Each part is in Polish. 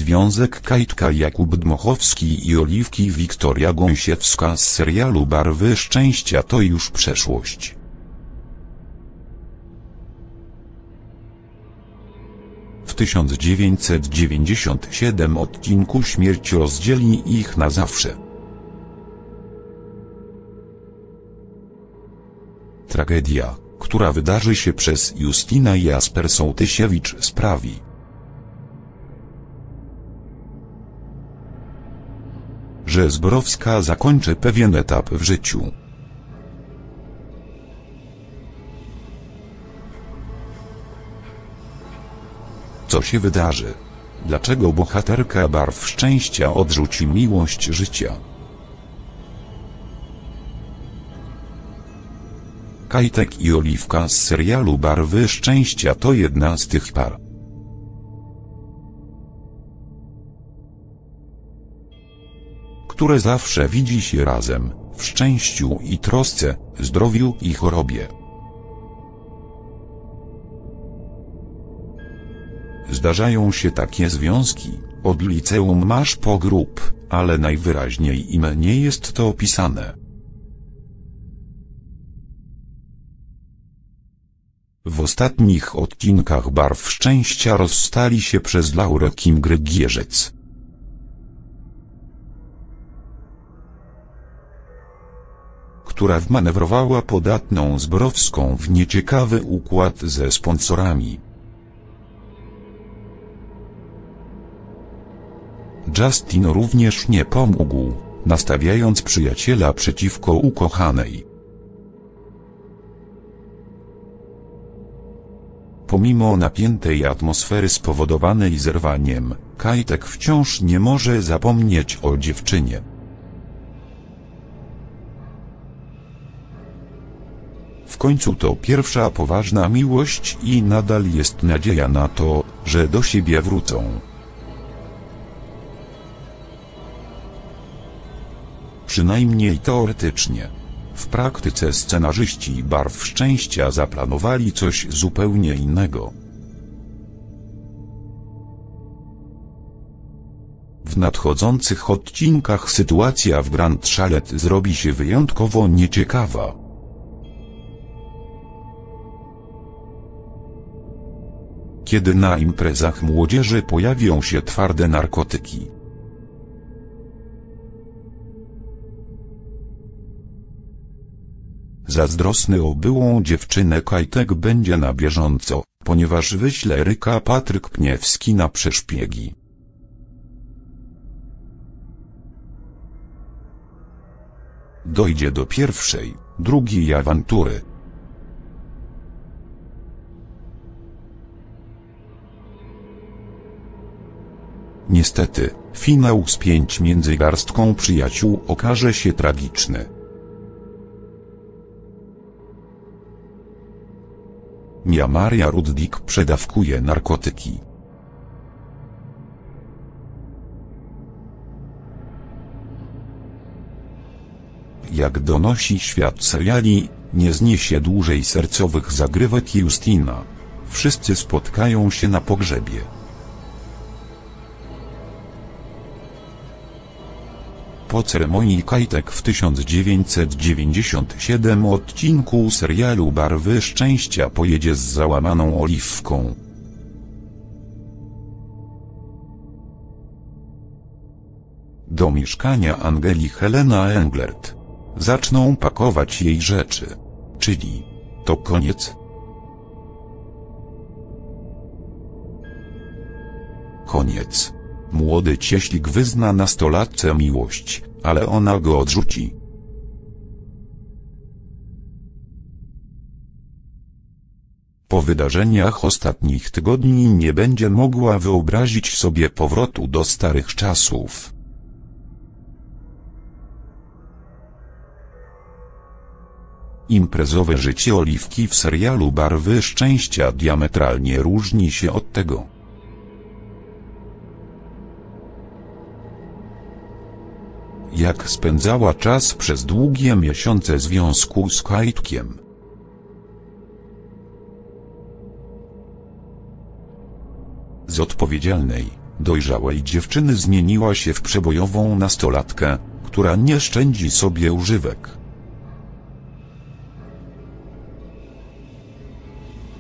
związek Kajtka Jakub Dmochowski i Oliwki Wiktoria Gąsiewska z serialu Barwy Szczęścia to już przeszłość. W 1997 odcinku śmierć rozdzieli ich na zawsze. Tragedia, która wydarzy się przez Justinę Jasper-Sołtysiewicz, sprawi, że Zborowska zakończy pewien etap w życiu. Co się wydarzy? Dlaczego bohaterka Barw Szczęścia odrzuci miłość życia? Kajtek i Oliwka z serialu Barwy Szczęścia to jedna z tych par, które zawsze widzi się razem, w szczęściu i trosce, zdrowiu i chorobie. Zdarzają się takie związki, od liceum aż po grób, ale najwyraźniej im nie jest to opisane. W ostatnich odcinkach Barw Szczęścia rozstali się przez Laurę Kim-Grzegierzec, która wmanewrowała podatną Zborowską w nieciekawy układ ze sponsorami. Justin również nie pomógł, nastawiając przyjaciela przeciwko ukochanej. Pomimo napiętej atmosfery spowodowanej zerwaniem, Kajtek wciąż nie może zapomnieć o dziewczynie. W końcu to pierwsza poważna miłość i nadal jest nadzieja na to, że do siebie wrócą. Przynajmniej teoretycznie. W praktyce scenarzyści Barw Szczęścia zaplanowali coś zupełnie innego. W nadchodzących odcinkach sytuacja w Grand Chalet zrobi się wyjątkowo nieciekawa. Kiedy na imprezach młodzieży pojawią się twarde narkotyki. Zazdrosny o byłą dziewczynę Kajtek będzie na bieżąco, ponieważ wyśle Ryka Patryk Pniewski na przeszpiegi. Dojdzie do pierwszej, drugiej awantury. Niestety, finał spięć między garstką przyjaciół okaże się tragiczny. Mia Maria Rudzik przedawkuje narkotyki. Jak donosi świat seriali, nie zniesie dłużej sercowych zagrywek Justina. Wszyscy spotkają się na pogrzebie. Po ceremonii Kajtek w 1997 odcinku serialu Barwy Szczęścia pojedzie z załamaną Oliwką. Do mieszkania Angeli Helena Englert. Zaczną pakować jej rzeczy. Czyli to koniec? Koniec. Młody cieślik wyzna nastolatce miłość, ale ona go odrzuci. Po wydarzeniach ostatnich tygodni nie będzie mogła wyobrazić sobie powrotu do starych czasów. Imprezowe życie Oliwki w serialu Barwy Szczęścia diametralnie różni się od tego, jak spędzała czas przez długie miesiące związku z Kajtkiem. Z odpowiedzialnej, dojrzałej dziewczyny zmieniła się w przebojową nastolatkę, która nie szczędzi sobie używek.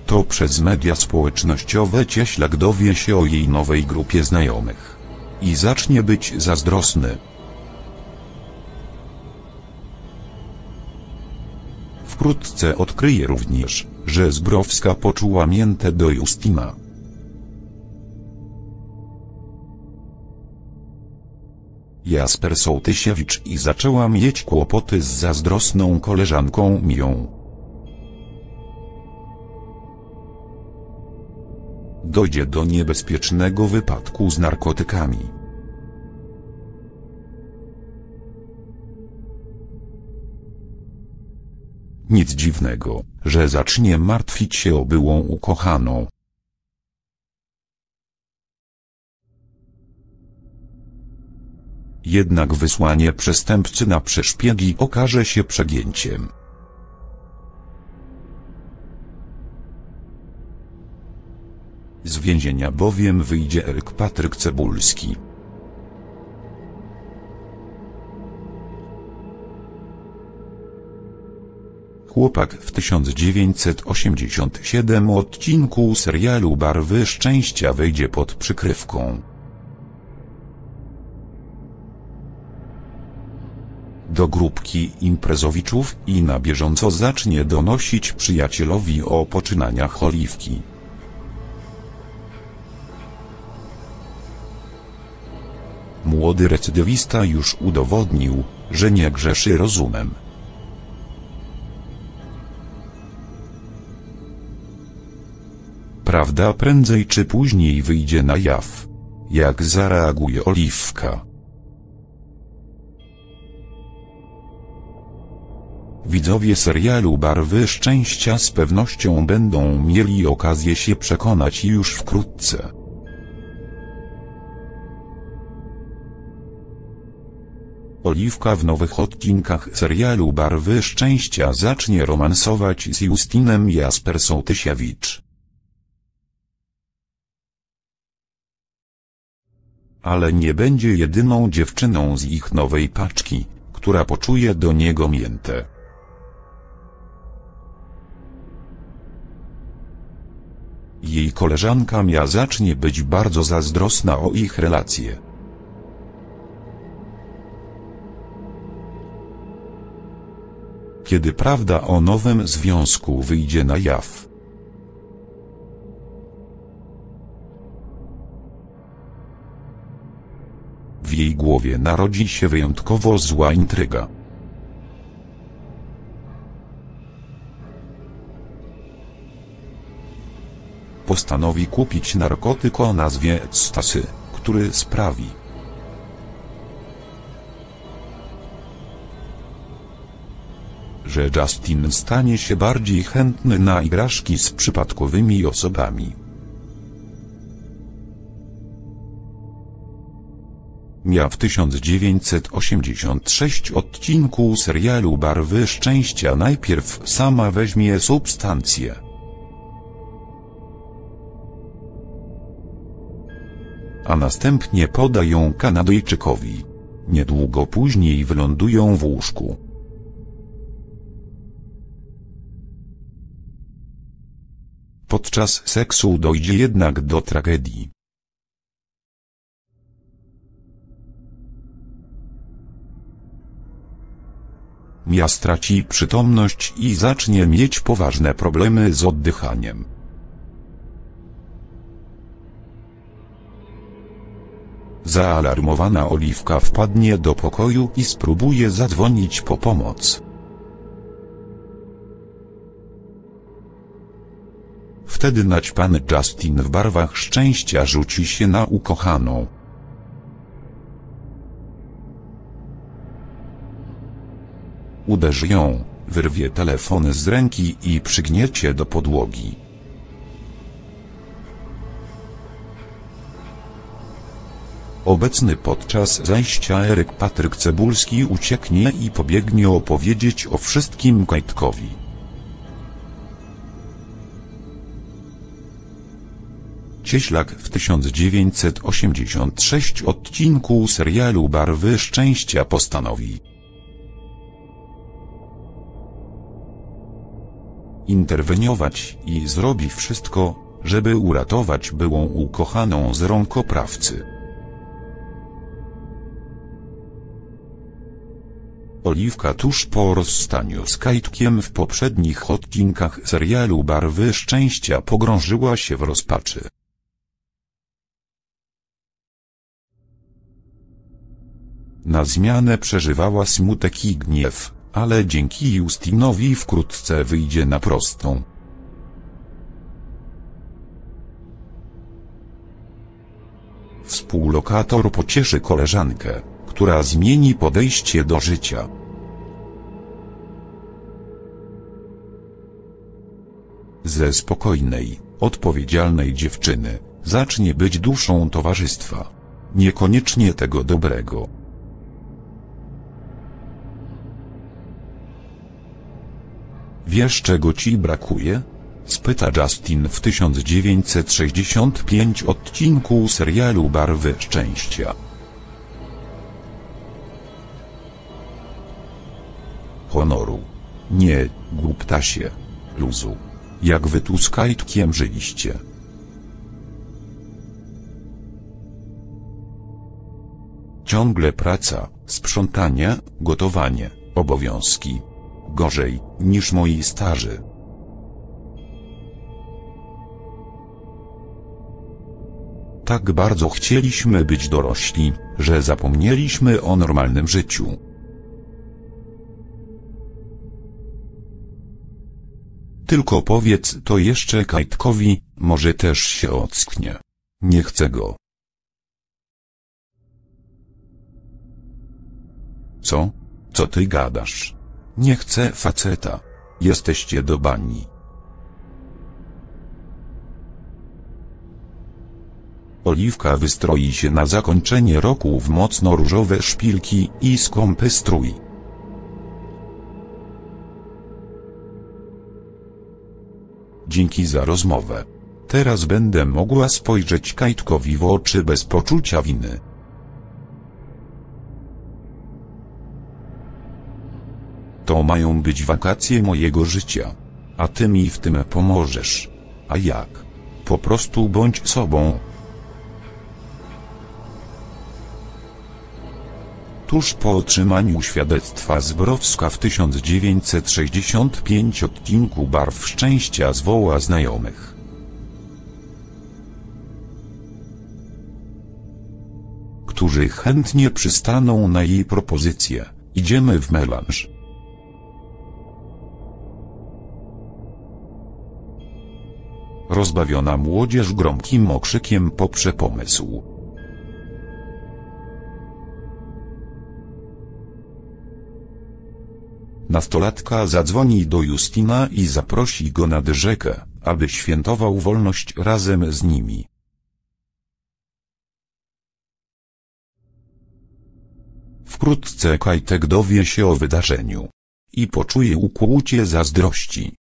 To przez media społecznościowe Cieślak dowie się o jej nowej grupie znajomych i zacznie być zazdrosny. Wkrótce odkryje również, że Zbrowska poczuła miętę do Justyna. Jasper Sołtysiewicz i zaczęła mieć kłopoty z zazdrosną koleżanką Miją. Dojdzie do niebezpiecznego wypadku z narkotykami. Nic dziwnego, że zacznie martwić się o byłą ukochaną. Jednak wysłanie przestępcy na przeszpiegi okaże się przegięciem. Z więzienia bowiem wyjdzie Eryk Patryk Cebulski. Chłopak w 1987 odcinku serialu Barwy Szczęścia wejdzie pod przykrywką. Do grupki imprezowiczów i na bieżąco zacznie donosić przyjacielowi o poczynaniach Oliwki. Młody recydywista już udowodnił, że nie grzeszy rozumem. Prawda prędzej czy później wyjdzie na jaw. Jak zareaguje Oliwka? Widzowie serialu Barwy Szczęścia z pewnością będą mieli okazję się przekonać już wkrótce. Oliwka w nowych odcinkach serialu Barwy Szczęścia zacznie romansować z Justynem Jasper Sołtysiewicz. Ale nie będzie jedyną dziewczyną z ich nowej paczki, która poczuje do niego miętę. Jej koleżanka Mia zacznie być bardzo zazdrosna o ich relacje. Kiedy prawda o nowym związku wyjdzie na jaw, w jej głowie narodzi się wyjątkowo zła intryga. Postanowi kupić narkotyk o nazwie Ecstasy, który sprawi, że Justin stanie się bardziej chętny na igraszki z przypadkowymi osobami. Mia w 1986 odcinku serialu Barwy Szczęścia najpierw sama weźmie substancje, a następnie poda ją Kanadyjczykowi. Niedługo później wylądują w łóżku. Podczas seksu dojdzie jednak do tragedii. Mia straci przytomność i zacznie mieć poważne problemy z oddychaniem. Zaalarmowana Oliwka wpadnie do pokoju i spróbuje zadzwonić po pomoc. Wtedy naćpany Justin w barwach szczęścia rzuci się na ukochaną. Uderzy ją, wyrwie telefon z ręki i przygniecie do podłogi. Obecny podczas zajścia Eryk Patryk Cebulski ucieknie i pobiegnie opowiedzieć o wszystkim Kajtkowi. Cieślak w 1986 odcinku serialu Barwy Szczęścia postanowi interweniować i zrobi wszystko, żeby uratować byłą ukochaną z rąk oprawcy. Oliwka tuż po rozstaniu z Kajtkiem w poprzednich odcinkach serialu Barwy Szczęścia pogrążyła się w rozpaczy. Na zmianę przeżywała smutek i gniew, ale dzięki Justinowi wkrótce wyjdzie na prostą. Współlokator pocieszy koleżankę, która zmieni podejście do życia. Ze spokojnej, odpowiedzialnej dziewczyny zacznie być duszą towarzystwa. Niekoniecznie tego dobrego. Wiesz, czego ci brakuje? Spyta Justin w 1965 odcinku serialu Barwy Szczęścia. Honoru. Nie, głuptasie. Luzu. Jak wy tu z Kajtkiem żyliście? Ciągle praca, sprzątanie, gotowanie, obowiązki. Gorzej, niż moi starzy. Tak bardzo chcieliśmy być dorośli, że zapomnieliśmy o normalnym życiu. Tylko powiedz to jeszcze Kajtkowi, może też się ocknie. Nie chcę go. Co? Co ty gadasz? Nie chcę faceta. Jesteście do bani. Oliwka wystroi się na zakończenie roku w mocno różowe szpilki i skąpy strój. Dzięki za rozmowę. Teraz będę mogła spojrzeć Kajtkowi w oczy bez poczucia winy. To mają być wakacje mojego życia. A ty mi w tym pomożesz. A jak? Po prostu bądź sobą. Tuż po otrzymaniu świadectwa Zborowska w 1965 odcinku Barw Szczęścia zwoła znajomych. Którzy chętnie przystaną na jej propozycję. Idziemy w melanż. Rozbawiona młodzież gromkim okrzykiem poprze pomysł. Nastolatka zadzwoni do Justina i zaprosi go nad rzekę, aby świętował wolność razem z nimi. Wkrótce Kajtek dowie się o wydarzeniu i poczuje ukłucie zazdrości.